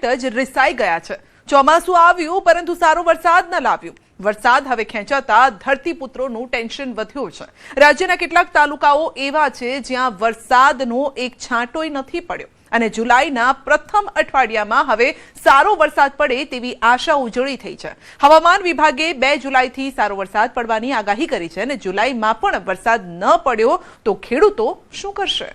સહિત જ રિસાઈ ગયા છે। ચોમાસું આવ્યું પરંતુ સારો વરસાદ ન લાવ્યો। વરસાદ હવે ખેંચાતા ધરતીપુત્રોનું ટેન્શન વધ્યું છે। રાજ્યના કેટલાક તાલુકાઓ એવા છે જ્યાં વરસાદનો એક છાંટોય નથી પડ્યો અને જુલાઈના પ્રથમ અઠવાડિયામાં હવે સારો વરસાદ પડે તેવી આશા ઉજળી થઈ છે। હવામાન વિભાગે 2 જુલાઈથી સારો વરસાદ પડવાની આગાહી કરી છે અને જુલાઈમાં પણ વરસાદ ન પડ્યો તો ખેડૂતો શું કરશે?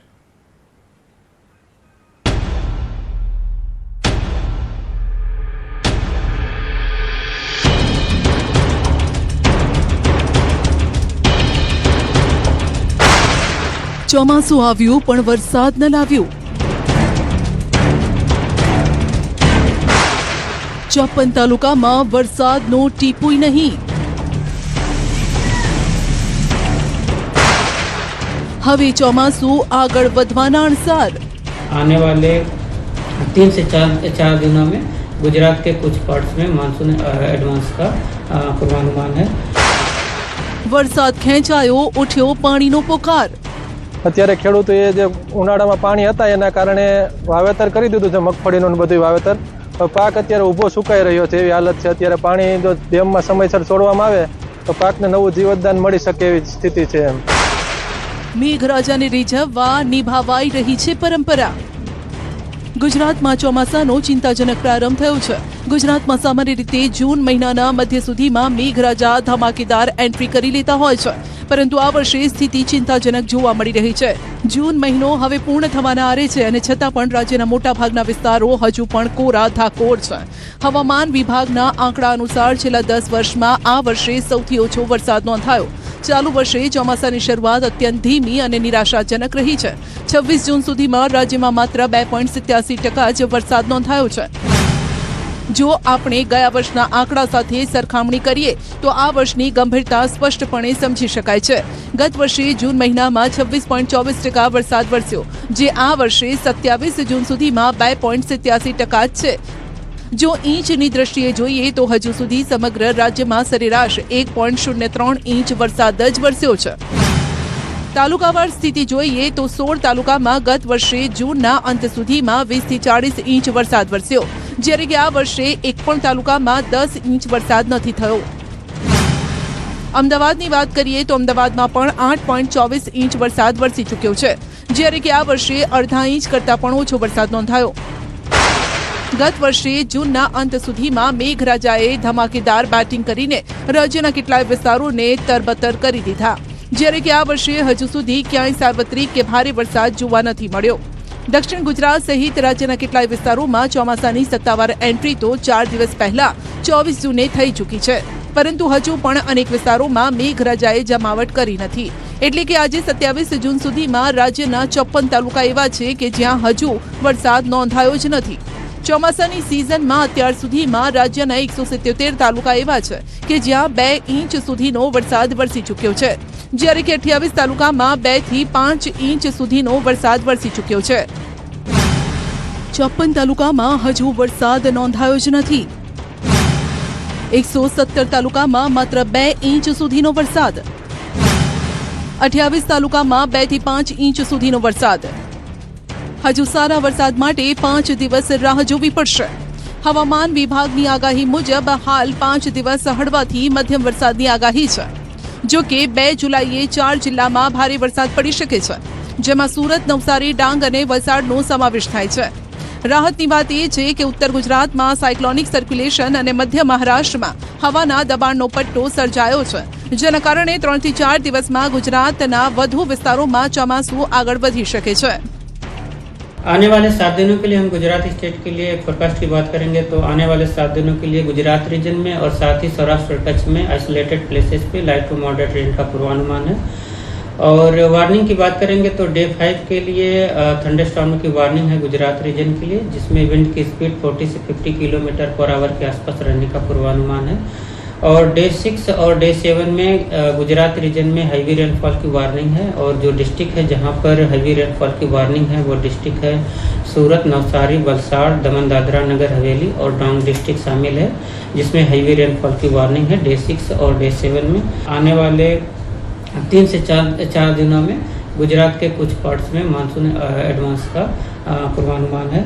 ચોમાસું આવ્યું પણ વરસાદ ન લાવ્યો। 54 તાલુકામાં વરસાદનો ટીપુય નહીં। હવે ચોમાસું આગળ વધવાના અણસાર। आने वाले 3 से 4 दिनों में गुजरात के कुछ पार्ट्स में मानसून एडवांस का पूर्वानुमान है। वरसाद खेंचायो, उठ्यो पाણીનો પોકાર। અત્યારે ખેડૂતોએ જે ઉનાળામાં પાણી હતા એના કારણે વાવેતર કરી દીધું છે, મગફળીનું બધું વાવેતર। પાક અત્યારે ઊભો સુકાઈ રહ્યો છે એવી હાલત છે। અત્યારે પાણી જો ડેમમાં સમયસર છોડવામાં આવે તો પાકને નવું જીવતદાન મળી શકે એવી સ્થિતિ છે। મેઘરાજાને રીઝવવા નિભાવાઈ રહી છે પરંપરા। ગુજરાતમાં ચોમાસાનો ચિંતાજનક પ્રારંભ થયો છે। ગુજરાતમાં સામાન્ય રીતે જૂન મહિનાના મધ્ય સુધીમાં મેઘરાજા ધમાકેદાર એન્ટ્રી કરી લેતા હોય છે, પરંતુ આ વર્ષે સ્થિતિ ચિંતાજનક જોવા મળી રહી છે। જૂન મહિનો હવે પૂર્ણ થવાના આરે છે અને છતાં પણ રાજ્યના મોટાભાગના વિસ્તારો હજુ પણ કોરા ધાકોર છે। હવામાન વિભાગના આંકડા અનુસાર છેલ્લા 10 વર્ષમાં આ વર્ષે સૌથી ઓછો વરસાદ નોંધાયો। ચાલુ વર્ષે ચોમાસાની શરૂઆત અત્યંત ધીમી અને નિરાશાજનક રહી છે। 26 જૂન સુધીમાં રાજ્યમાં માત્ર 2.87% જ વરસાદ નોંધાયો છે। જો આપણે ગયા વર્ષના આંકડા સાથે સરખામણી કરીએ તો આ વર્ષની ગંભીરતા સ્પષ્ટપણે સમજી શકાય છે। ગત વર્ષે જૂન મહિનામાં 26.24% વરસાદ વરસ્યો, જે આ વર્ષે 27 જૂન સુધીમાં 2.87% જ છે। જો ઇંચની દ્રષ્ટિએ જોઈએ તો હજુ સુધી સમગ્ર રાજ્યમાં સરેરાશ 1.03 ઇંચ વરસાદ જ વરસ્યો છે। તાલુકાવાર સ્થિતિ જોઈએ તો 16 તાલુકામાં ગત વર્ષે જૂનના અંત સુધીમાં 20 થી 40 ઇંચ વરસાદ વરસ્યો, જ્યારે કે આ વર્ષે એક પણ તાલુકામાં 10 ઇંચ વરસાદ નથી થયો। અમદાવાદની વાત કરીએ તો અમદાવાદમાં પણ 8.24 ઇંચ વરસાદ વરસી ચૂક્યો છે, જ્યારે કે આ વર્ષે અડધા ઇંચ કરતાં પણ ઓછો વરસાદ નોંધાયો। ગત વર્ષે જૂનના અંત સુધીમાં મેઘરાજાએ ધમાકેદાર બેટિંગ કરીને રાજ્યના કેટલાય વિસ્તારોને તરબતર કરી દીધા, જ્યારે કે આ વર્ષે હજુ સુધી ક્યાંય સાર્વત્રિક કે ભારે વરસાદ જોવા નથી મળ્યો। દક્ષિણ ગુજરાત સહિત રાજ્યના કેટલાય વિસ્તારોમાં ચોમાસાની સત્તાવાર એન્ટ્રી તો 4 દિવસ પહેલા 24 જૂને થઈ ચૂકી છે, પરંતુ હજુ પણ અનેક વિસ્તારોમાં મેઘરાજાએ જમાવટ કરી નથી। એટલે કે આજે 27 જૂન સુધીમાં રાજ્યના 54 તાલુકા એવા છે કે જ્યાં હજુ વરસાદ નોંધાયો જ નથી। ચોમાસાની સિઝનમાં અત્યાર સુધીમાં રાજ્યના 177 તાલુકા એવા છે કે જ્યાં 2 ઇંચ સુધીનો વરસાદ વરસી ચૂક્યો છે, જ્યારે કે 28 તાલુકામાં 2 થી 5 ઇંચ સુધીનો વરસાદ વરસી ચૂક્યો છે। 54 તાલુકામાં હજુ વરસાદ નોંધાયો જ નથી। 117 તાલુકામાં માત્ર 2 ઇંચ સુધીનો વરસાદ। 28 તાલુકામાં 2 થી 5 ઇંચ સુધીનો વરસાદ। હજુ સારા વરસાદ માટે 5 દિવસ રાહ જોવી પડશે। હવામાન વિભાગની આગાહી મુજબ હાલ 5 દિવસ હળવાથી મધ્યમ વરસાદની આગાહી છે। જો કે 2 જુલાઈએ 4 જિલ્લામાં ભારે વરસાદ પડી શકે છે, જેમાં સુરત, નવસારી, ડાંગ અને વલસાડનો સમાવેશ થાય છે। રાહતની વાત એ છે કે ઉત્તર ગુજરાતમાં સાયક્લોનિક સર્ક્યુલેશન અને મધ્ય મહારાષ્ટ્રમાં હવાના દબાણનો પટ્ટો સર્જાયો છે, જેના કારણે 3 થી 4 દિવસમાં ગુજરાતના વધુ વિસ્તારોમાં ચોમાસું આગળ વધી શકે છે। आने वाले 7 दिनों के लिए हम गुजरात स्टेट के लिए फोरकास्ट की बात करेंगे तो आने वाले 7 दिनों के लिए गुजरात रीजन में और साथ ही सौराष्ट्र कच्छ में आइसोलेटेड प्लेसेस पे लाइट टू मॉडरेट रेन का पूर्वानुमान है। और वार्निंग की बात करेंगे तो डे 5 के लिए थंडरस्टॉर्म की वार्निंग है गुजरात रीजन के लिए, जिसमें विंड की स्पीड 40 से 50 किलोमीटर पर आवर के आसपास रहने का पूर्वानुमान है। और डे 6 और डे 7 में गुजरात रीजन में हैवी रेनफॉल की वार्निंग है। और जो डिस्ट्रिक्ट है जहां पर हैवी रेनफॉल की वार्निंग है वो डिस्ट्रिक्ट है सूरत, नवसारी, वलसाड़, दमन, दादरा नगर हवेली और डांग डिस्ट्रिक्ट शामिल है, जिसमें हैवी रेनफॉल की वार्निंग है डे 6 और डे 7 में। आने वाले 3 से 4 दिनों में गुजरात के कुछ पार्ट्स में मानसून एडवांस का पूर्वानुमान है।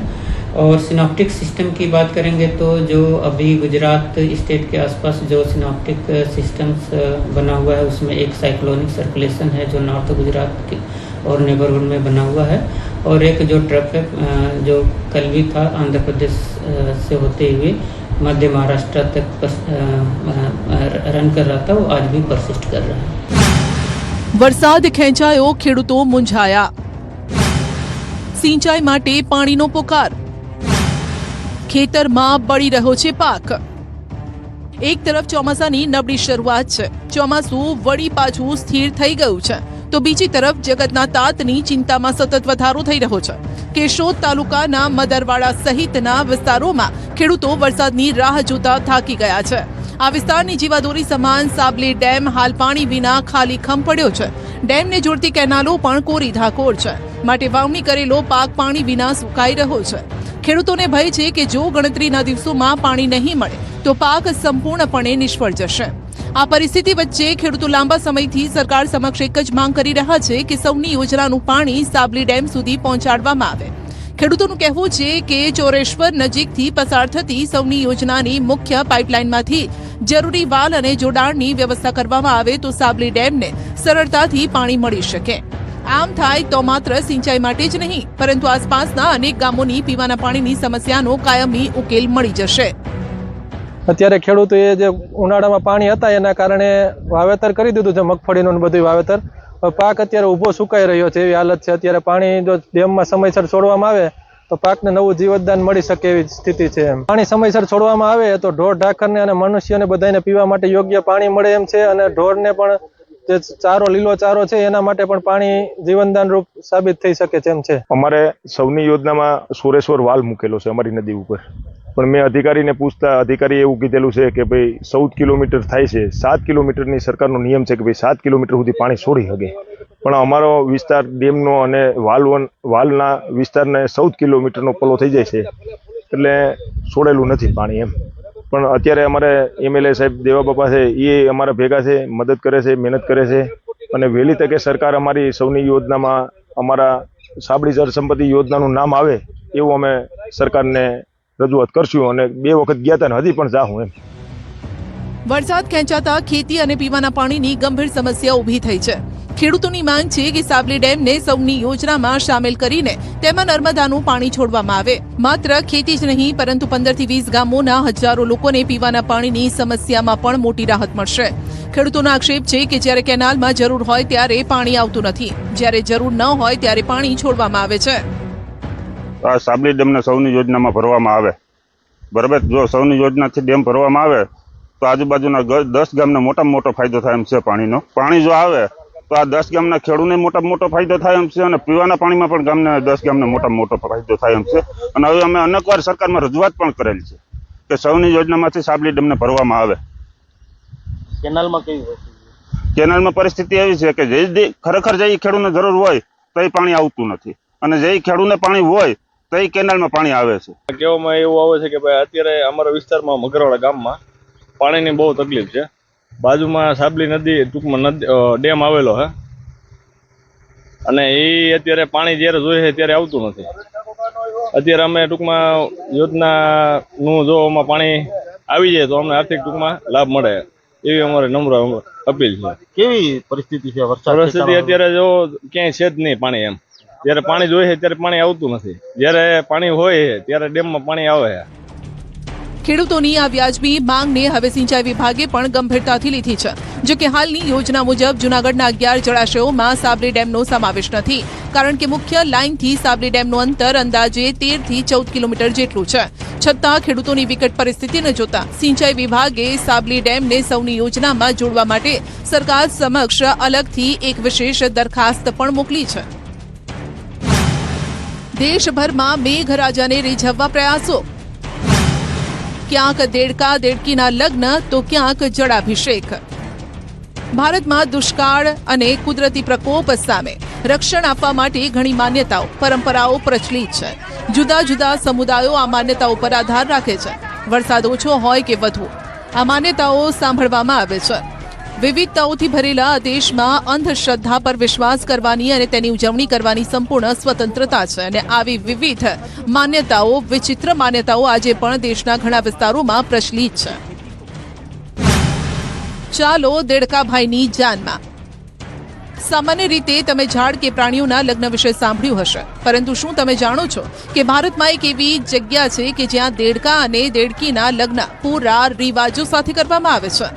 और सिनॉप्टिक सिस्टम की बात करेंगे तो जो अभी गुजरात स्टेट के आसपास जो सिनॉप्टिक सिस्टम्स बना हुआ है उसमें एक साइक्लोनिक सर्कुलेशन है जो नॉर्थ गुजरात के और नेबरहुड में बना हुआ है, और एक जो ट्रफ है जो कल भी था आंध्र प्रदेश से होते हुए मध्य महाराष्ट्र तक रन कर रहा था, वो आज भी परसिस्ट कर रहा है। વરસાદ ખેંચાયો, ખેડૂતો મૂંઝાયા। સિંચાઈ માટે પાણીનો પોકાર, ખેતરમાં બળી રહ્યો છે પાક। એક તરફ ચોમાસાની નબળી શરૂઆત છે, ચોમાસું વળી પાછું સ્થિર થઈ ગયું છે, તો બીજી તરફ જગતના તાતની ચિંતામાં સતત વધારો થઈ રહ્યો છે। કેશોદ તાલુકાના મદરવાડા સહિતના વિસ્તારોમાં ખેડૂતો વરસાદની રાહ જોતા થાકી ગયા છે। આ વિસ્તારની જીવાદોરી સમાન સાબલી ડેમ હાલ પાણી વિના ખાલીખમ પડ્યો છે। ડેમને જોડતી કેનાલો પણ કોરી ધાકોર છે, માટે વાવણી કરેલો પાક પાણી વિના સુકાઈ રહ્યો છે। ખેડૂતોને ભય છે કે જો ગણતરીના દિવસોમાં પાણી નહીં મળે તો પાક સંપૂર્ણપણે નિષ્ફળ જશે। આ પરિસ્થિતિ વચ્ચે ખેડૂતો લાંબા સમયથી સરકાર સમક્ષ એક જ માંગ કરી રહ્યા છે કે સૌની યોજનાનું પાણી સાબલી ડેમ સુધી પહોંચાડવામાં આવે। ખેડૂતોનું કહેવું છે કે ચોરેશ્વર નજીકથી પસાર થતી સૌની યોજનાની મુખ્ય પાઇપલાઇનમાંથી જરૂરી વાલ અને જોડાણની વ્યવસ્થા કરવામાં આવે તો સાબલી ડેમને સરળતાથી પાણી મળી શકે। આમ થાય તો માત્ર સિંચાઈ માટે જ નહીં પરંતુ આસપાસના અનેક ગામોની પીવાના પાણીની સમસ્યાનો કાયમી ઉકેલ મળી જશે। અત્યારે ખેડૂતોએ જે ઉનાળામાં પાણી હતા એના કારણે વાવેતર કરી દીધું છે, મગફળીનું બધું વાવેતર। પાક અત્યારે ઊભો સુકાઈ રહ્યો છે, એવી હાલત છે। અત્યારે પાણી જો ડેમમાં સમયસર છોડવામાં આવે તો પાકને નવું જીવતદાન મળી શકે એવી સ્થિતિ છે। પાણી સમયસર છોડવામાં આવે તો ઢોર ઢાખરને અને મનુષ્યને બધાને પીવા માટે યોગ્ય પાણી મળે એમ છે, અને ઢોરને પણ જે ચારો લીલો ચારો છે એના માટે પણ પાણી જીવનદાન રૂપ સાબિત થઈ શકે છે એમ છે। અમારે સૌની યોજનામાં સોરેશ્વર વાલ મૂકેલો છે અમારી નદી ઉપર, પણ મેં અધિકારીને પૂછતા અધિકારીએ એવું કીધેલું છે કે ભાઈ 14 કિલોમીટર થાય છે, 7 કિલોમીટરની સરકારનો નિયમ છે કે ભાઈ 7 કિલોમીટર સુધી પાણી છોડી શકે, પણ અમારો વિસ્તાર ડેમનો અને વાલના વિસ્તારને 14 કિલોમીટરનો પલ્લો થઈ જાય છે, એટલે છોડેલું નથી પાણી એમ। પણ અત્યારે અમારે એમએલએ સાહેબ દેવાબાપા છે એ અમારા ભેગા છે, મદદ કરે છે, મહેનત કરે છે, અને વહેલી તકે સરકાર અમારી સૌની યોજનામાં અમારા સાબળી જળ સંપત્તિ યોજનાનું નામ આવે એવું અમે સરકારને રજૂઆત કરશું, અને 2 વખત ગયા હતા ને હજી પણ જાહું એમ। વરસાદ ખેંચાતા ખેતી અને પીવાના પાણીની ગંભીર સમસ્યા ઊભી થઈ છે। ખેડૂતોની માંગ છે કે સાબલી ડેમને સૌની યોજનામાં સામેલ કરીને તેમાં નર્મદાનું પાણી છોડવામાં આવે। માત્ર ખેતી જ નહીં પરંતુ 15 થી 20 ગામોના હજારો લોકોને પીવાના પાણીની સમસ્યામાં પણ મોટી રાહત મળશે। ખેડૂતોનો આક્ષેપ છે કે જ્યારે કેનાલમાં જરૂર હોય ત્યારે પાણી આવતું નથી, જ્યારે જરૂર ન હોય ત્યારે પાણી છોડવામાં આવે છે। આ સાબલી ડેમને સૌની યોજનામાં ભરવામાં આવે, બરાબર। જો સૌની યોજનાથી ડેમ ભરવામાં આવે તો આજુબાજુના 10 ગામને મોટામાં મોટો ફાયદો થાય એમ છે પાણીનો। પાણી જો આવે તો આ 10 ગામના ખેડૂતને મોટામાં મોટો ફાયદો થાય એમ છે, અને પીવાના પાણીમાં પણ 10 ગામને મોટામાં મોટો ફાયદો થાય એમ છે। અને હવે અમે અનેકવાર સરકારમાં રજૂઆત પણ કરેલ છે કે સૌની યોજનામાંથી સાબલી ડેમને ભરવામાં આવે। કેનાલમાં પરિસ્થિતિ એવી છે કે જે ખરેખર જે ખેડૂતને જરૂર હોય તો એ પાણી આવતું નથી, અને જે ખેડૂતને પાણી હોય તો એ કેનાલમાં પાણી આવે છે। કહેવામાં એવું આવે છે કે ભાઈ અત્યારે અમારા વિસ્તારમાં મગરવાડા ગામમાં પાણીની બહુ તકલીફ છે। બાજુમાં સાબલી નદી ટૂંકમાં ડેમ આવેલો છે, અને એ અત્યારે પાણી જ્યારે જોઈએ છે ત્યારે આવતું નથી। અત્યારે અમે ટૂંકમાં યોજનાનું જો આમાં પાણી આવી જાય તો અમને આર્થિક ટૂંકમાં લાભ મળે એવી અમારી નમ્ર અપીલ છે। કેવી પરિસ્થિતિ છે? પરિસ્થિતિ અત્યારે જો ક્યાંય છે જ નહીં પાણી એમ। જ્યારે પાણી જોઈએ છે ત્યારે પાણી આવતું નથી, જ્યારે પાણી હોય ત્યારે ડેમમાં પાણી આવે છે। ખેડૂતોની આ વ્યાજબી માંગને હવે સિંચાઈ વિભાગે પણ ગંભીરતાથી લીધી છે। જો કે હાલની યોજના મુજબ જૂનાગઢના 11 જળાશયોમાં સાબલી ડેમનો સમાવેશ નથી, કારણ કે મુખ્ય લાઇનથી સાબલી ડેમનું અંતર અંદાજે 13 થી 14 કિલોમીટર જેટલું છે। છતાં ખેડૂતોની વિકટ પરિસ્થિતિને જોતા સિંચાઈ વિભાગે સાબલી ડેમને સૌની યોજનામાં જોડવા માટે સરકાર સમક્ષ અલગથી એક વિશેષ દરખાસ્ત પણ મોકલી છે। દેશભરમાં મેઘરાજાને રીઝવવા પ્રયાસો, ક્યાંક દેડકા દેડકીના લગ્ન તો ક્યાંક જળાભિષેક। ભારતમાં દુષ્કાળ અને કુદરતી પ્રકોપ સામે રક્ષણ આપવા માટે ઘણી માન્યતાઓ પરંપરાઓ પ્રચલિત છે। જુદા જુદા સમુદાયો આ માન્યતાઓ પર આધાર રાખે છે। વરસાદ ઓછો હોય કે વધુ આ માન્યતાઓ સાંભળવામાં આવે છે। વિવિધતાઓથી ભરેલા આ દેશમાં અંધશ્રદ્ધા પર વિશ્વાસ કરવાની અને તેની ઉજવણી કરવાની સંપૂર્ણ સ્વતંત્રતા છે અને આવી વિવિધ માન્યતાઓ, વિચિત્ર માન્યતાઓ આજે પણ દેશના ઘણા વિસ્તારોમાં પ્રચલિત છે. ચાલો દેડકાભાઈની જાનમાં. સામાન્ય રીતે તમે ઝાડ કે પ્રાણીઓના લગ્ન વિશે સાંભળ્યું હશે, પરંતુ શું તમે જાણો છો કે ભારતમાં એક એવી જગ્યા છે કે જ્યાં દેડકા અને દેડકીના લગ્ન પૂરા રિવાજો સાથે કરવામાં આવે છે.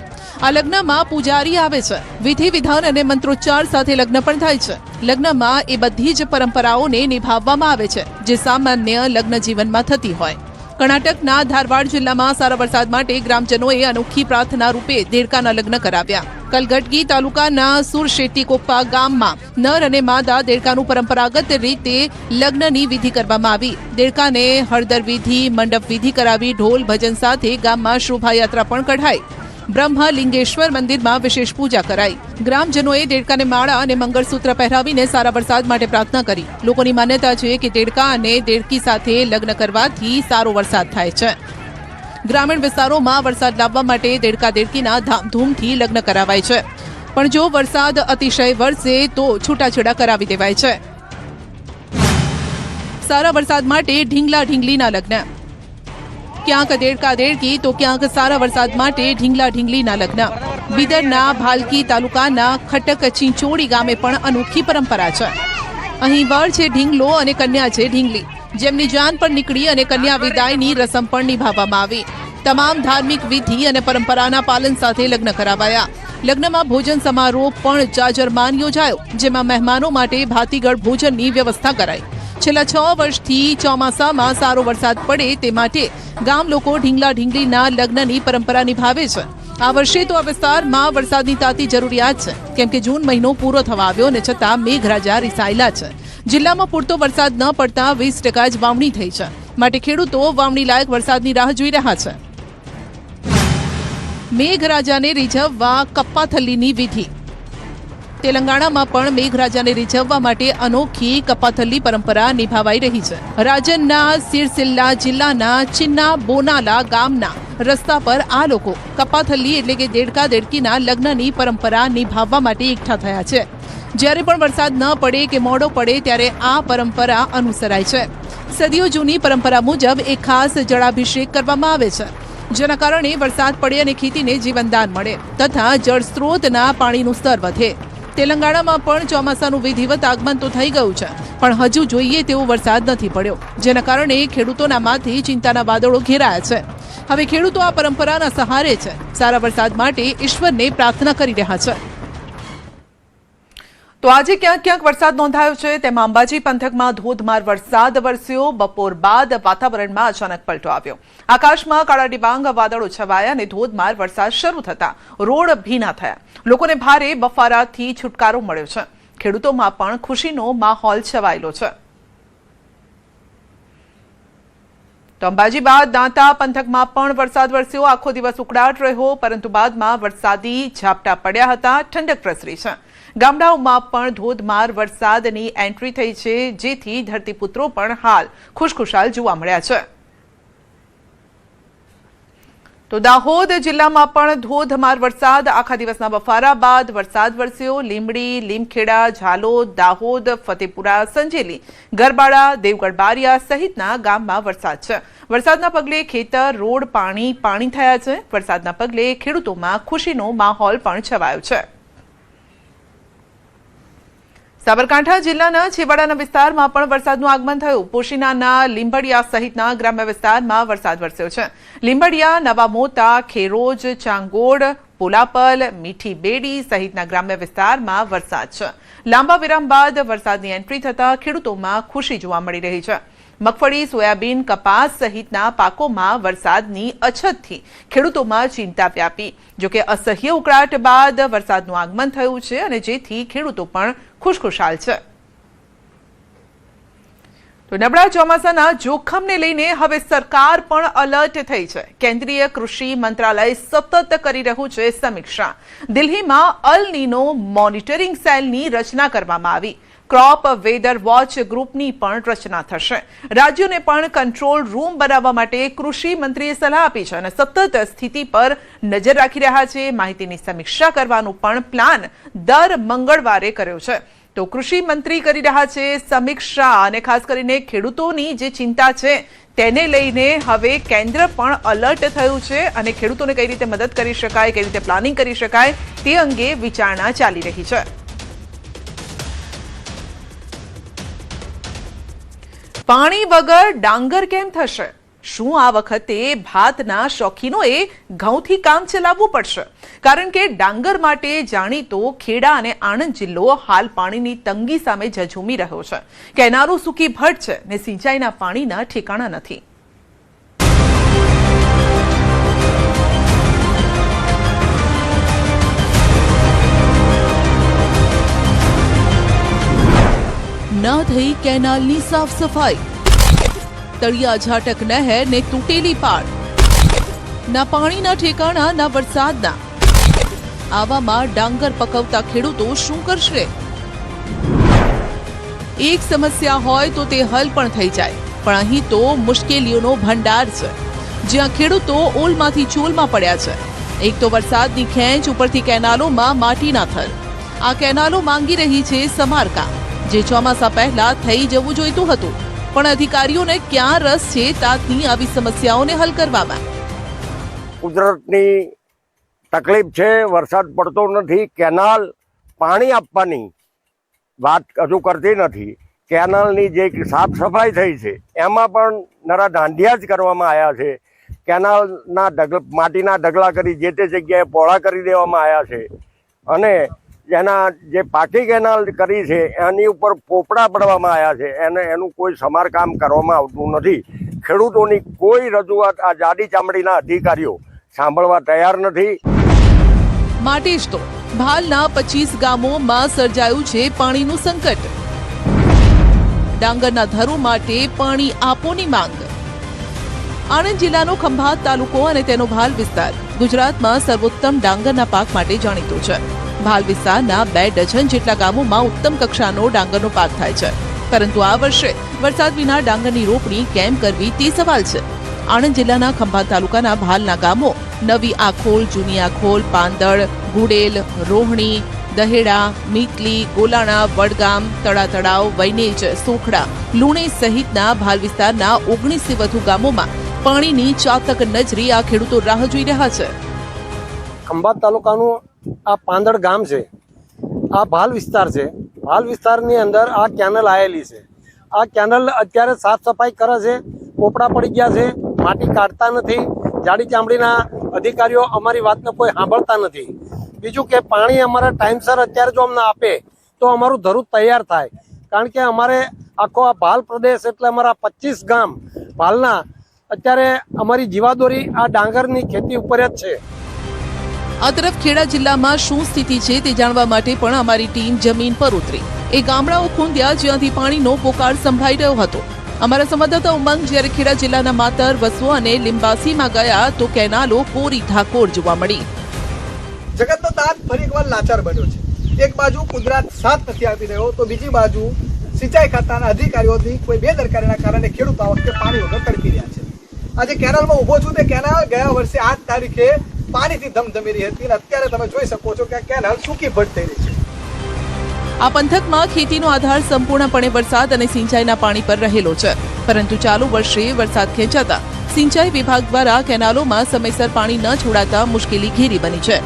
આ લગ્નમાં પૂજારી આવે છે, વિધિ વિધાન અને મંત્રોચ્ચાર સાથે લગ્ન પણ થાય છે. લગ્નમાં એ બધી જ પરંપરાઓને નિભાવવામાં આવે છે જે સામાન્ય લગ્ન જીવનમાં થતી હોય. કર્ણાટકના ધારવાડ જિલ્લામાં સારા વરસાદ માટે ગ્રામજનોએ અનોખી પ્રાર્થના રૂપે દેડકાના લગ્ન કરાવ્યા. કલગટગી તાલુકાના સુરશેટ્ટીકોપ્પા ગામમાં નર અને માદા દેડકાનું પરંપરાગત રીતે લગ્નની વિધિ કરવામાં આવી. દેડકાને હળદર વિધિ, મંડપ વિધિ કરાવી ઢોલ ભજન સાથે ગામમાં શોભાયાત્રા પણ કઢાઈ. બ્રહ્મલિંગેશ્વર મંદિરમાં વિશેષ પૂજા કરાઈ. ગ્રામજનોએ દેડકાને માળા અને મંગળસૂત્ર પહેરાવીને સારા વરસાદ માટે પ્રાર્થના કરી. લોકોની માન્યતા છે કે દેડકા અને દેડકી સાથે લગ્ન કરવાથી સારો વરસાદ થાય છે. ગ્રામીણ વિસ્તારોમાં વરસાદ લાવવા માટે દેડકા દેડકીના ધામધૂમથી લગ્ન કરાવાય છે, પણ જો વરસાદ અતિશય વરસે તો છૂટાછેડા કરાવી દેવાય છે. સારા વરસાદ માટે ઢીંગલા ઢીંગલીના લગ્ન. ક્યાંક દેડકા દેડકી તો ક્યાંક સારા વરસાદ માટે ઢીંગલા ઢીંગલીના લગ્ન. બિદરના ભાલકી તાલુકાના ખટક ચીંચોડી ગામે પણ અનોખી પરંપરા છે. અહીં વર છે ઢીંગલો અને કન્યા છે ઢીંગલી, જેમની જાન પર નીકળી અને કન્યા વિદાયની રસમ પણ નિભાવવામાં આવી. તમામ ધાર્મિક વિધિ અને પરંપરાના પાલન સાથે લગ્ન કરાવાયા. લગ્નમાં ભોજન સમારોહ પણ જાજરમાન યોજાયો, જેમાં મહેમાનો માટે ભાતીગળ ભોજનની વ્યવસ્થા કરાઈ. છેલ્લા 6 વર્ષથી ચોમાસામાં સારો વરસાદ પડે તે માટે ગામ લોકો ઢીંગલા ઢીંગલીના લગ્નની પરંપરા નિભાવે છે. આ વર્ષે તો આ વિસ્તારમાં વરસાદની તાતી જરૂરિયાત છે, કેમ કે જૂન મહિનો પૂરો થવા આવ્યો અને છતાં મેઘરાજા રિસાયેલા છે. જિલ્લામાં પૂરતો વરસાદ ન પડતા 20% જ વાવણી થઈ છે, માટે ખેડૂતો વાવણી લાયક વરસાદની રાહ જોઈ રહ્યા છે. મેઘરાજાને રીઝવવા કપ્પાથલ્લીની વિધિ. તેલંગાણામાં પણ મેઘરાજાને રીઝવવા માટે અનોખી કપ્પાથલ્લી પરંપરા નિભાવાઈ રહી છે. રાજનના સિરસિલ્લા જિલ્લાના ચિન્ના બોનાલા ગામના રસ્તા પર આ લોકો કપ્પાથલ્લી એટલે કે દેડકા દેડકીના લગ્નની પરંપરા નિભાવવા માટે એકઠા થયા છે. જ્યારે પણ વરસાદ ન પડે કે મોડો પડે ત્યારે આ પરંપરા અનુસરાય છે. સદીઓ જૂની પરંપરા મુજબ એક ખાસ જળાભિષેક કરવામાં આવે છે, જેના કારણે વરસાદ પડે અને ખેતીને જીવનદાન મળે તથા જળ સ્ત્રોતના પાણીનું સ્તર વધે. તેલંગાણામાં પણ ચોમાસાનું વિધિવત આગમન તો થઈ ગયું છે, પણ હજુ જોઈએ તેવો વરસાદ નથી પડ્યો, જેના કારણે ખેડૂતોના માથે ચિંતાના વાદળો ઘેરાયા છે. હવે ખેડૂતો આ પરંપરાના સહારે છે. સારા વરસાદ માટે ઈશ્વરને પ્રાર્થના કરી રહ્યા છે. તો આજે ક્યાંક ક્યાંક વરસાદ નોંધાયો છે, તેમાં અંબાજી પંથકમાં ધોધમાર વરસાદ વરસ્યો. બપોર બાદ વાતાવરણમાં અચાનક પલટો આવ્યો. આકાશમાં કાળા ડિબાંગ વાદળો છવાયા અને ધોધમાર વરસાદ શરૂ થતા રોડ ભીના થયા. લોકોને ભારે બફારાથી છુટકારો મળ્યો છે. ખેડૂતોમાં પણ ખુશીનો માહોલ છવાયેલો છે. તો અંબાજી બાદ દાંતા પંથકમાં પણ વરસાદ વરસ્યો. આખો દિવસ ઉકળાટ રહ્યો, પરંતુ બાદમાં વરસાદી ઝાપટા પડ્યા હતા. ઠંડક પ્રસરી છે. ગામડાઓમાં પણ ધોધમાર વરસાદની એન્ટ્રી થઈ છે, જેથી ધરતીપુત્રો પણ હાલ ખુશખુશાલ જોવા મળ્યા છે. તો દાહોદ જિલ્લામાં પણ ધોધમાર વરસાદ. આખા દિવસના બફારા બાદ વરસાદ વરસ્યો. લીંબડી, લીમખેડા, ઝાલોદ, દાહોદ, ફતેપુરા, સંજેલી, ગરબાડા, દેવગઢ બારિયા સહિતના ગામમાં વરસાદ છે. વરસાદના પગલે ખેતર, રોડ પાણી થયા છે. વરસાદના પગલે ખેડૂતોમાં ખુશીનો માહોલ પણ છવાયો છે. સાબરકાંઠા જિલ્લાના છેવાડાના વિસ્તારમાં પણ વરસાદનું આગમન થયું. પોશીનાના લીંબડિયા સહિતના ગ્રામ્ય વિસ્તારમાં વરસાદ વરસ્યો છે. લીંબડિયા, નવા મોતા, ખેરોજ, ચાંગોડ, પોલાપલ, મીઠી બેડી સહિતના ગ્રામ્ય વિસ્તારમાં વરસાદ છે. લાંબા વિરામ બાદ વરસાદની એન્ટ્રી થતા ખેડૂતોમાં ખુશી જોવા મળી રહી છે. મગફળી, સોયાબીન, કપાસ સહિતના પાકોમાં વરસાદની અછતથી ખેડૂતોમાં ચિંતા વ્યાપી. જોકે અસહ્ય ઉકળાટ બાદ વરસાદનું આગમન થયું છે અને જેથી ખેડૂતો પણ ખુશખુશાલ છે. તો નબળા ચોમાસાના જોખમને લઈને હવે સરકાર પણ અલર્ટ થઈ છે. કેન્દ્રીય કૃષિ મંત્રાલય સતત કરી રહ્યું છે સમીક્ષા. દિલ્હીમાં અલ નીનો મોનિટરિંગ સેલની રચના કરવામાં આવી. ક્રોપ વેધર વોચ ગ્રુપની પણ રચના થશે. રાજ્યોને પણ કંટ્રોલ રૂમ બનાવવા માટે કૃષિ મંત્રીએ સલાહ આપી છે અને સતત સ્થિતિ પર નજર રાખી રહ્યા છે. માહિતીની સમીક્ષા કરવાનો પણ પ્લાન દર મંગળવારે કર્યો છે. તો કૃષિ મંત્રી કરી રહ્યા છે સમીક્ષા અને ખાસ કરીને ખેડૂતોની જે ચિંતા છે તેને લઈને હવે કેન્દ્ર પણ અલર્ટ થયું છે અને ખેડૂતોને કઈ રીતે મદદ કરી શકાય, કઈ રીતે પ્લાનિંગ કરી શકાય તે અંગે વિચારણા ચાલી રહી છે. પાણી વગર ડાંગર કેમ થશે? શું આ વખતે ભાતના શોખીનોએ ઘઉંથી કામ ચલાવવું પડશે? કારણ કે ડાંગર માટે જાણીતો ખેડા અને આણંદ જિલ્લો હાલ પાણીની તંગી સામે ઝઝૂમી રહ્યો છે. કેનાલો સૂકી ભટ્ટ છે ને સિંચાઈના પાણીના ઠેકાણા નથી. ન થઈ કેનાલની સાફ સફાઈ, તળિયા ઝાટક નહેર ને તૂટેલી પાળ, ના પાણીના ઠેકાણા ના વરસાદના. આવામાં ડાંગર પકવતા ખેડૂતો શું કરશે? એક સમસ્યા હોય તો તે હલ પણ થઈ જાય, પણ અહીં તો મુશ્કેલીઓનો ભંડાર છે, જ્યાં ખેડૂતો ઓલમાંથી ચોલમાં પડ્યા છે. એક તો વરસાદની ખેંચ, ઉપરથી કેનાલોમાં માટીના થર. આ કેનાલો માંગી રહી છે સમારકામ, જે ચોમાસા પહેલા થઈ જવું જોઈતું હતું, પણ અધિકારીઓને ક્યાં રસ છે તાતની આવી સમસ્યાઓને હલ કરવામાં? કુદરતની તકલીફ છે, વરસાદ પડતો નથી, કેનાલ પાણી આપવાની વાત હજુ કરતી નથી. કેનાલની જે સાફ સફાઈ થઈ છે એમાં પણ નરા દાંડિયા જ કરવામાં આવ્યા છે. કેનાલના માટીના ઢગલા કરી જે તે જગ્યાએ પહોળા કરી દેવામાં આવ્યા છે અને એના જે પાકી કેનાલ કરી છે એની ઉપર પોપડા પડવામાં આવ્યા છે. એનું કોઈ સમારકામ કરવામાં આવતું નથી. ખેડૂતોની કોઈ રજૂઆત આ જાડી ચામડીના અધિકારીઓ સાંભળવા તૈયાર નથી. માટે જ તો ભાલના 25 ગામોમાં સર્જાયું છે પાણીનું સંકટ. ડાંગરના ધરો માટે પાણી આપોની માંગ. આણંદ જિલ્લાનો ખંભાત તાલુકો અને તેનો ભાલ વિસ્તાર ગુજરાતમાં સર્વોત્તમ ડાંગરના પાક માટે જાણીતો છે. ભાલ વિસ્તારના 2 ડઝન જેટલા ગામોમાં ઉત્તમ કક્ષાનો ડાંગરનો પાક થાય છે, પરંતુ આ વર્ષે વરસાદ વિના ડાંગરની રોપણી કેમ કરવી તે સવાલ છે. આણંદ જિલ્લાના ખંભાત તાલુકાના ભાલના ગામો નવી આખોલ, જૂની આખોલ, પાંદળ, ગુડેલ, રોહણી, દહેડા, મીતલી, ગોલાણા, વડગામ, તળાતળાવ, વૈનેજ, સોખડા, લુણી સહિતના ભાલ વિસ્તારના 19 થી વધુ ગામોમાં પાણીની ચાતક નજરી આ ખેડૂતો રાહ જોઈ રહ્યા છે. ખંભાત તાલુકાનું આ પાંદળ ગામ છે, આ ભાલ વિસ્તાર છે. ભાલ વિસ્તારની અંદર આ કેનલ આવેલી છે. આ કેનલ અત્યારે સાફ સફાઈ કરે છે, પોપડા પડી ગયા છે, માટી કાઢતા નથી. જાડી ચામડીના અધિકારીઓ અમારી વાતને કોઈ સાંભળતા નથી. બીજું કે પાણી અમારે ટાઈમસર અત્યારે જો અમને આપે તો અમારું ધરું તૈયાર થાય, કારણ કે અમારે આખો આ ભાલ પ્રદેશ એટલે અમારા 25 ગામ ભાલના અત્યારે અમારી જીવાદોરી આ ડાંગરની ખેતી ઉપર જ છે. આ તરફ ખેડા જિલ્લામાં શું સ્થિતિ છે તે જાણવા માટે પણ અમારી ટીમ જમીન પર ઉતરી. એ ગામડાઓ ખૂંદ્યા જ્યાંથી પાણીનો પોકાર સંભળાઈ રહ્યો હતો. અમારા સંવાદદાતા ઉમંગ જ્યારે ખેડા જિલ્લાના માતર, વસવો અને લિંબાસીમાં ગયા તો કેનાલો કોરી ધાકોર જોવા મળી. જગતનો તાત ફરી એકવાર લાચાર બન્યો છે. એક બાજુ કુદરત સાથ નથી આપી રહ્યો તો બીજી બાજુ સિંચાઈ ખાતાના અધિકારીઓની કોઈ બેદરકારીના કારણે ખેડૂતો આ વખતે પાણી વગર તડપી રહ્યા છે. આજે કેનાલમાં ઉભો છું તે કેનાલ ગયા વર્ષે 8 તારીખે પાણીથી ધમધમી રહી હતી અને અત્યારે તમે જોઈ શકો છો કે આ કેનાલ સૂકી ભટ્ટ થઈ રહી છે. આ પંથકમાં ખેતીનો આધાર સંપૂર્ણપણે વરસાદ અને સિંચાઈના પાણી પર રહેલો છે, પરંતુ ચાલુ વર્ષે વરસાદ ખેંચાતા સિંચાઈ વિભાગ દ્વારા કેનાલોમાં સમયસર પાણી ન છોડાતા મુશ્કેલી ઘેરી બની છે.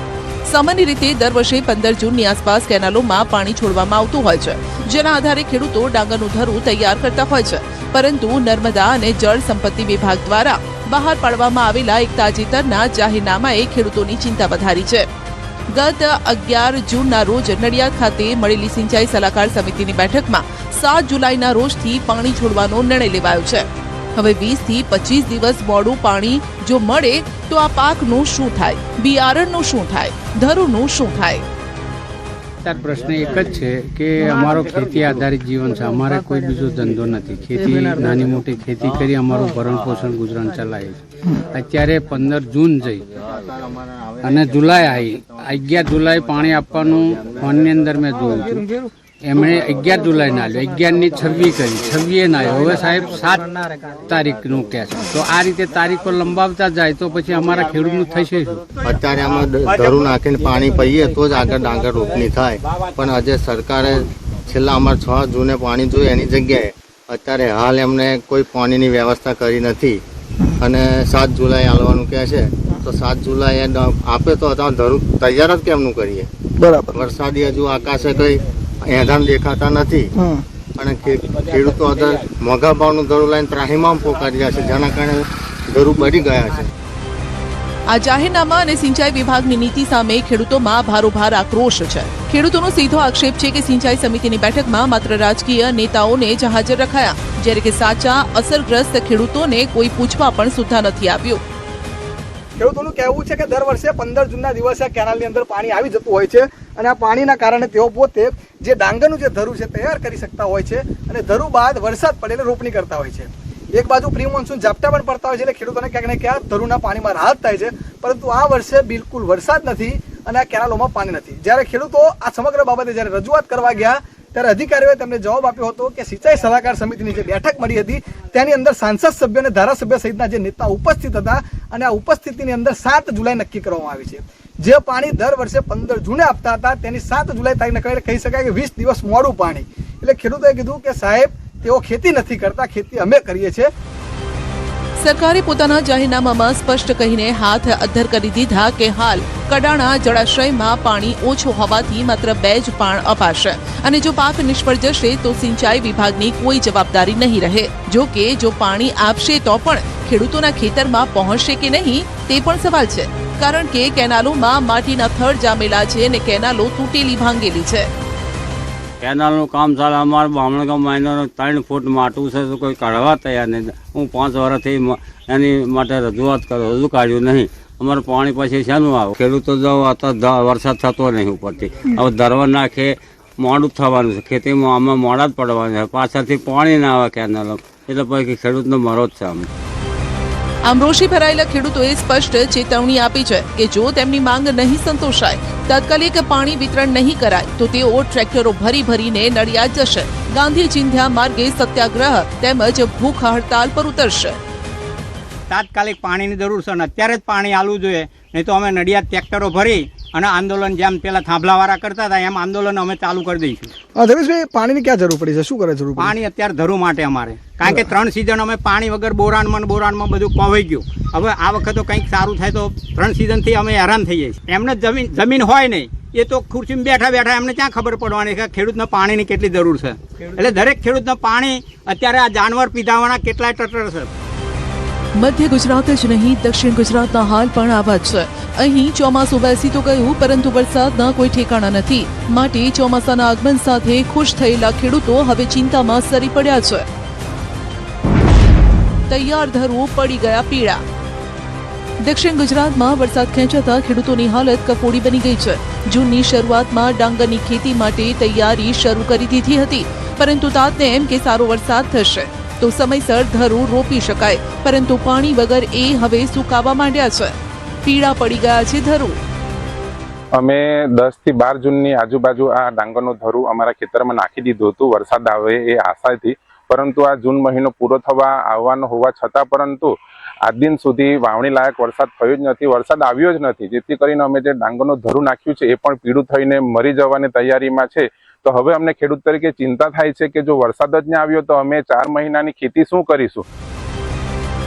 સામાન્ય રીતે દર વર્ષે 15 જૂનની આસપાસ કેનાલોમાં પાણી છોડવામાં આવતું હોય છે, જેના આધારે ખેડૂતો ડાંગરનું ધરું તૈયાર કરતા હોય છે. પરંતુ નર્મદા અને જળ સંપત્તિ વિભાગ દ્વારા બહાર પાડવામાં આવેલા એક તાજેતરના જાહેરનામાએ ખેડૂતોની ચિંતા વધારી છે. ગત 11 જૂનના રોજ નડિયાદ ખાતે મળેલી સિંચાઈ સલાહકાર સમિતિની બેઠકમાં 7 જુલાઈના રોજથી પાણી છોડવાનો નિર્ણય લેવાયો છે. હવે 20 થી 25 દિવસ મોડું પાણી જો મળે તો આ પાકનું શું થાય, બિયારણનું શું થાય, ધરુનું શું થાય? પ્રશ્ન એક જ છે કે અમારો ખેતી આધારિત જીવન છે, અમારે કોઈ બીજો ધંધો નથી. ખેતી નાની મોટી ખેતી કરી અમારું ભરણ પોષણ ગુજરાન ચલાવે છે. અત્યારે 15 જૂન જઈ અને જુલાઈ આવી, 11 જુલાઈ પાણી આપવાનું ફોનની અંદર મેં જોયું હતું એમણે 11 જુલાઈ ના આવ્યો, 11 ની 26 કરી, 26 ના આવ્યો. હવે સાહેબ 7 તારીખનું કહે છે. તો આ રીતે તારીખો લંબાવતા જાય તો પછી અમારા ખેડૂતનું થશે શું? અત્યારે અમે ધરું નાખીને પાણી પીએ તો જ આગળ ડાંગર રોપણી થાય. પણ આજે સરકારે છેલ્લા અમારે 6 જૂને પાણી જોયું એની જગ્યાએ અત્યારે હાલ એમને કોઈ પાણીની વ્યવસ્થા કરી નથી અને 7 જુલાઈ આવવાનું કહે છે. તો 7 જુલાઈ આપે તો અત્યારે ધરું તૈયાર જ કેમનું કરીએ? બરાબર. વરસાદી હજુ આકાશે કઈ એંધાણ દેખાતા નથી અને ખેડૂતો અત્યારે મોંઘા ભાવનું ધરું લઈને ત્રાહીમામ પોકારી રહ્યા છે, જેના કારણે ધરું બળી ગયા છે. આ જાહેરનામા અને સિંચાઈ વિભાગની નીતિ સામે ખેડૂતોમાં ભારોભાર આક્રોશ છે. ખેડૂતોનો સીધો આક્ષેપ છે કે સિંચાઈ સમિતિની બેઠકમાં માત્ર રાજકીય નેતાઓને જ હાજર રખાયા, જ્યારે કે સાચા અસરગ્રસ્ત ખેડૂતોને કોઈ પૂછવા પણ સુદ્ધા નથી આવ્યું. ખેડૂતોનું કહેવું છે કે દર વર્ષે 15 જૂનના દિવસે કેનાલની અંદર પાણી આવી જતું હોય છે અને આ પાણીના કારણે તેઓ પોતે જે ડાંગરનું જે ધરું છે તૈયાર કરી શકતા હોય છે અને ધરું બાદ વરસાદ પડે એટલે રોપણી કરતા હોય છે. એક બાજુ પ્રી મોન્સૂન ઝાપટા પણ પડતા હોય છે એટલે ખેડૂતોને ક્યાંક ને ક્યાંક ધરુના પાણીમાં રાહત થાય છે, પરંતુ આ વર્ષે બિલકુલ વરસાદ નથી અને આ કેનાલોમાં પાણી નથી. જ્યારે ખેડૂતો આ સમગ્ર બાબતે જ્યારે રજૂઆત કરવા ગયા ત્યારે અધિકારીઓએ તેમને જવાબ આપ્યો હતો કે સિંચાઈ સલાહકાર સમિતિની જે બેઠક મળી હતી તેની અંદર સાંસદ સભ્ય અને ધારાસભ્ય સહિતના જે નેતા ઉપસ્થિત હતા અને આ ઉપસ્થિતિની અંદર 7 જુલાઈ નક્કી કરવામાં આવી છે. જે પાણી દર વર્ષે 15 જૂને આપતા હતા તેની 7 જુલાઈ તારીખ નક્કી કહી શકાય કે 20 દિવસ મોડું પાણી. એટલે ખેડૂતોએ કીધું કે સાહેબ તેઓ ખેતી નથી કરતા, ખેતી અમે કરીએ છીએ. સરકારે પોતાના જાહેરનામામાં સ્પષ્ટ કહીને હાથ અદ્ધર કરી દીધા કે હાલ કડાણા જળાશયમાં પાણી ઓછું હોવાથી માત્ર 2 જ પાણ અપાશે અને જો પાક નિષ્ફળ જશે તો સિંચાઈ વિભાગની કોઈ જવાબદારી નહીં રહે. જો કે જો પાણી આપશે તો પણ ખેડૂતોના ખેતરમાં પહોંચશે કે નહીં તે પણ સવાલ છે, કારણ કે કેનાલોમાં માટીના થડ જામેલા છે અને કેનાલો તૂટેલી ભાંગેલી છે. કેનાલનું કામ ચાલે. અમારે બામણગામ મહિનાનું 3 ફૂટ માટું છે તો કોઈ કાઢવા તૈયાર નહીં. હું 5 વર્ષથી એની માટે રજૂઆત કરું, હજુ કાઢ્યું નહીં. અમારે પાણી પછી શાનું આવે? ખેડૂતો જો અત્યારે વરસાદ થતો નહીં ઉપરથી, હવે ધરવા નાખે મોડું થવાનું છે, ખેતીમાં આમાં મોડા જ પડવાનું છે. પાછળથી પાણી ના આવે કેનાલ એટલે પછી ખેડૂતનો મરો જ છે. આમ રોષે ભરાયેલા ખેડૂતોએ સ્પષ્ટ ચેતવણી આપી છે કે જો તેમની માંગ નહીં સંતોષાય, તાત્કાલિક પાણી વિતરણ નહીં કરાય તો તેઓ ટ્રેક્ટરો ભરી ભરીને નડિયાદ જશે, ગાંધી ચિંધ્યા માર્ગે સત્યાગ્રહ તેમજ ભૂખ હડતાલ પર ઉતરશે. તાત્કાલિક પાણીની જરૂર છે અને અત્યારે જ પાણી આલવું જોઈએ, નહીં તો અમે નડિયાદ ટ્રેક્ટરો ભરી અને આંદોલન જેમ પેલા થાંભલાવાળા કરતા હતા એમ આંદોલન અમે ચાલુ કરી દઈશું. જગદીશભાઈ, પાણીની ક્યાં જરૂર પડી છે? શું કરે જરૂર? પાણી અત્યારે ધરું માટે અમારે, કારણ કે 3 સિઝન અમે પાણી વગર બોરાણમાં બધું કોવાઈ ગયું. હવે આ વખતે તો કંઈક સારું થાય તો 3 સિઝનથી અમે હેરાન થઈ જઈએ. એમને જમીન હોય નહીં, એ તો ખુરશીમાં બેઠા બેઠા એમને ક્યાં ખબર પડવાની કે ખેડૂતને પાણીની કેટલી જરૂર છે. એટલે દરેક ખેડૂતને પાણી અત્યારે આ જાનવર પીધાવાના કેટલાય ટટર છે. મધ્ય ગુજરાત જ નહીં, દક્ષિણ ગુજરાતના હાલ પણ આવા જ છે. અહીં ચોમાસું બેસી તો ગયું, પરંતુ વરસાદના કોઈ ઠેકાણા નથી. માટે ચોમાસાના આગમન સાથે ખુશ થયેલા ખેડૂતો હવે ચિંતામાં સરી પડ્યા છે. તૈયાર ધરું પડી ગયા પીળા. દક્ષિણ ગુજરાતમાં વરસાદ ખેંચાતા ખેડૂતોની હાલત કફોડી બની ગઈ છે. જૂનની શરૂઆતમાં ડાંગરની ખેતી માટે તૈયારી શરૂ કરી દીધી હતી, પરંતુ તાતને એમ કે સારો વરસાદ થશે તો સમયસર ધરું રોપી શકાય, પરંતુ પાણી વગર એ હવે સુકાવા માંડ્યા છે. પીળા પડી ગયા છે ધરું. અમે 10 થી 12 જૂનની આજુબાજુ આ ડાંગરનું ધરું અમારા ખેતરમાં નાખી દીધું હતું વરસાદ આવે એ આશાથી, પરંતુ આ જૂન મહિનો પૂરો થવા આવવાનો હોવા છતાં પરંતુ આજ દિન સુધી વાવણી લાયક વરસાદ થયો જ નથી, વરસાદ આવ્યો જ નથી. જેથી કરીને અમે જે ડાંગરનું ધરું નાખ્યું છે એ પણ પીળું થઈને મરી જવાની તૈયારીમાં છે. તો હવે અમને ખેડૂત તરીકે ચિંતા થાય છે કે જો વરસાદ જ ન આવ્યો તો અમે 4 મહિનાની ખેતી શું કરીશું?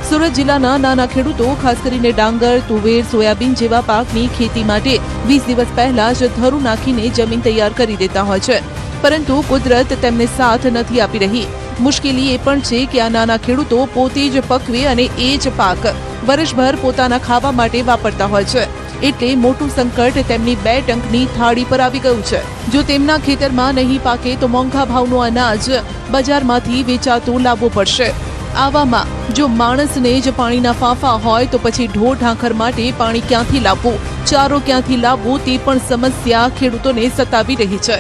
સુરત જિલ્લાના નાના ખેડૂતો ખાસ કરીને ડાંગર, તુવેર, સોયાબીન જેવા પાકની ખેતી માટે 20 દિવસ પહેલા જ ધરું નાખીને જમીન તૈયાર કરી દેતા હોય છે, પરંતુ કુદરત તેમને સાથ નથી આપી રહી. મુશ્કેલી એ પણ છે કે આ નાના ખેડૂતો પોતે જ પકવે અને એ જ પાક વર્ષભર પોતાના ખાવા માટે વાપરતા હોય છે. એટલે મોટું સંકટ તેમની 2 ટંકની થાળી પર આવી ગયું છે. જો તેમના ખેતરમાં નહીં પાકે તો મોંઘા ભાવનું અનાજ બજારમાંથી વેચાતું લાવવું પડશે. આવામાં જો માણસને જ પાણીના ફાંફા હોય તો પછી ઢોર ઢાંખર માટે પાણી ક્યાંથી લાવવું, ચારો ક્યાંથી લાવવું તે પણ સમસ્યા ખેડૂતોને સતાવી રહી છે.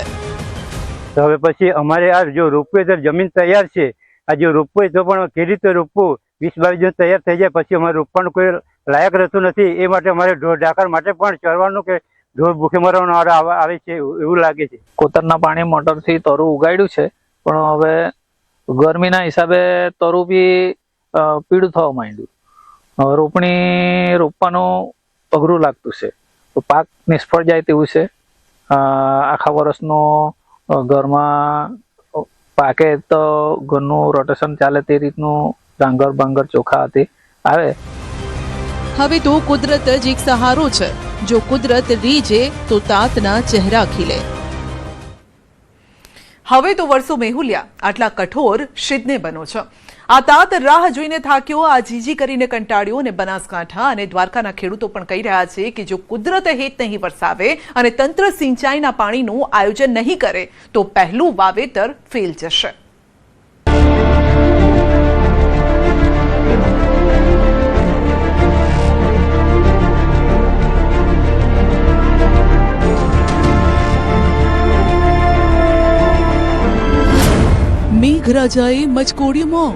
હવે પછી અમારે આ જો રોપવું તો જમીન તૈયાર છે, આ જો રોપવું તો પણ કેવી રીતે રોપવું? 20-22 દિવસ તૈયાર થઈ જાય પછી અમારે રોપવાનું કોઈ લાયક રહેતું નથી. એ માટે અમારે ઢોર ઢાંખર માટે પણ ચરવાનું કે ઢોર ભૂખે મરવાનો વારો આવે છે એવું લાગે છે. કોતરના પાણી મોટરથી તરું ઉગાડ્યું છે, પણ હવે ગરમીના હિસાબે તરું બી પીળું થવા માંડ્યું. રોપવાનું અઘરું લાગતું છે, તો પાક નિષ્ફળ જાય તેવું છે. આખા વર્ષનો ઘરમાં પાકે તો ઘરનું રોટેશન ચાલે તે રીતનું ડાંગર બાંગર ચોખા હતી આવે. હવે તો કુદરત જ એક સહારો છે. જો કુદરત રીજે તો તાતના ચહેરા ખીલે. હવે તો વર્ષો મેહુલ્યા આટલા કઠોર શીદને બનો છો. આ તાત રાહ જોઈને થાક્યો, આ જીજી કરીને કંટાળ્યો. અને બનાસકાંઠા અને દ્વારકાના ખેડૂતો પણ કહી રહ્યા છે કે જો કુદરત હેત નહીં વરસાવે અને તંત્ર સિંચાઈના પાણીનું આયોજન નહીં કરે તો પહેલું વાવેતર ફેલ જશે. મેઘરાજાએ મચકોડ્યું મોં.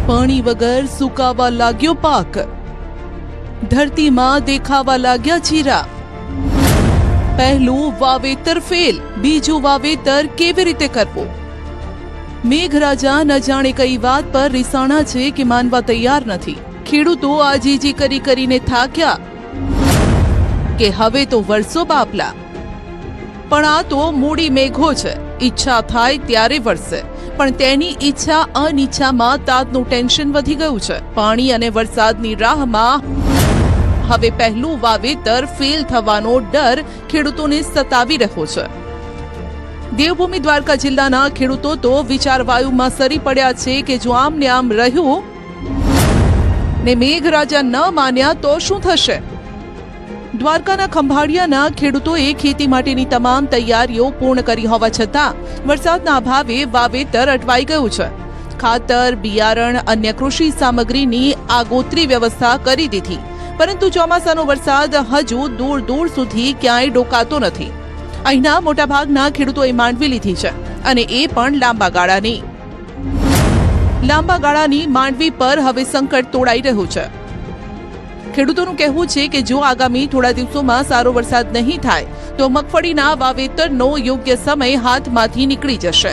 પાણી વગર સુકાવા લાગ્યો પાક. ધરતીમાં દેખાવા લાગ્યા ચીરા. પહેલું વાવેતર ફેલ, બીજું વાવેતર કેવી રીતે કરવું? મેઘરાજા ન જાણે કઈ વાત પર રિસાણા છે કે માનવા તૈયાર નથી. ખેડૂતો આજીજી કરીને થાક્યા કે હવે તો વરસો બાપલા. પણ આ તો મૂડી મેઘો છે. ઈચ્છા થાય ત્યારે વરસે, પણ તેની ઈચ્છા અનિચ્છામાં તાતનું ટેન્શન વધી ગયું છે. પાણી અને વરસાદની રાહમાં હવે પહેલું વાવેતર ફેલ થવાનો ડર ખેડૂતોને સતાવી રહ્યો છે. દેવભૂમિ દ્વારકા જિલ્લાના ખેડૂતો તો વિચારવાયુમાં સરી પડ્યા છે કે જો આમને આમ રહ્યું ને મેઘરાજા ન માન્યા તો શું થશે? દ્વારકાના ખંભાળિયાના ખેડૂતોએ ખેતી માટેની તમામ તૈયારીઓ પૂર્ણ કરી હોવા છતાં વરસાદના અભાવે વાવેતર અટવાઈ ગયું છે. ખાતર, બિયારણ, અન્ય કૃષિ સામગ્રીની આગોતરી વ્યવસ્થા કરી દીધી, પરંતુ ચોમાસાનો વરસાદ હજુ દૂર દૂર સુધી ક્યાંય ડોકાતો નથી. અહીંના મોટાભાગના ખેડૂતોએ માંડવી લીધી છે, અને એ પણ લાંબા ગાળાની. લાંબા ગાળાની માંડવી પર હવે સંકટ તોડાઈ રહ્યું છે. ખેડૂતોનું કહેવું છે કે જો આગામી થોડા દિવસોમાં સારો વરસાદ નહીં થાય તો મગફળીના વાવેતરનો યોગ્ય સમય હાથમાંથી નીકળી જશે.